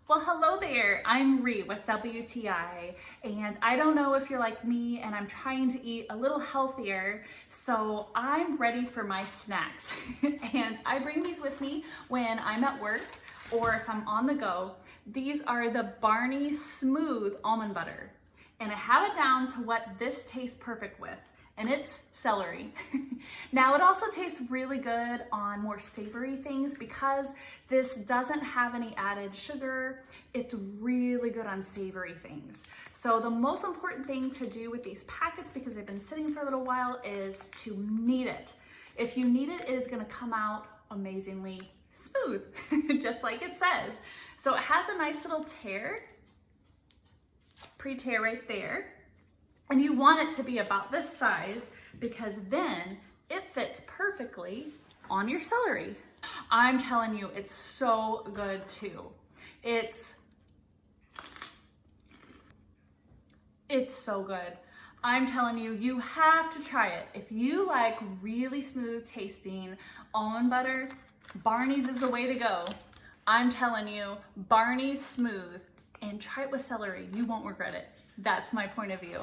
Well, hello there. I'm Ree with WTI, and I don't know if you're like me and I'm trying to eat a little healthier, so I'm ready for my snacks. And I bring these with me when I'm at work or if I'm on the go. These are the Barney Smooth Almond Butter, and I have it down to what this tastes perfect with, and it's celery. Now it also tastes really good on more savory things because this doesn't have any added sugar. It's really good on savory things. So the most important thing to do with these packets, because they've been sitting for a little while, is to knead it. If you knead it, it is gonna come out amazingly smooth, just like it says. So it has a nice little tear, pre-tear right there. And you want it to be about this size because then it fits perfectly on your celery. I'm telling you, it's so good too. It's so good. I'm telling you, you have to try it. If you like really smooth tasting almond butter, Barney's is the way to go. I'm telling you, Barney's smooth, and try it with celery. You won't regret it. That's my point of view.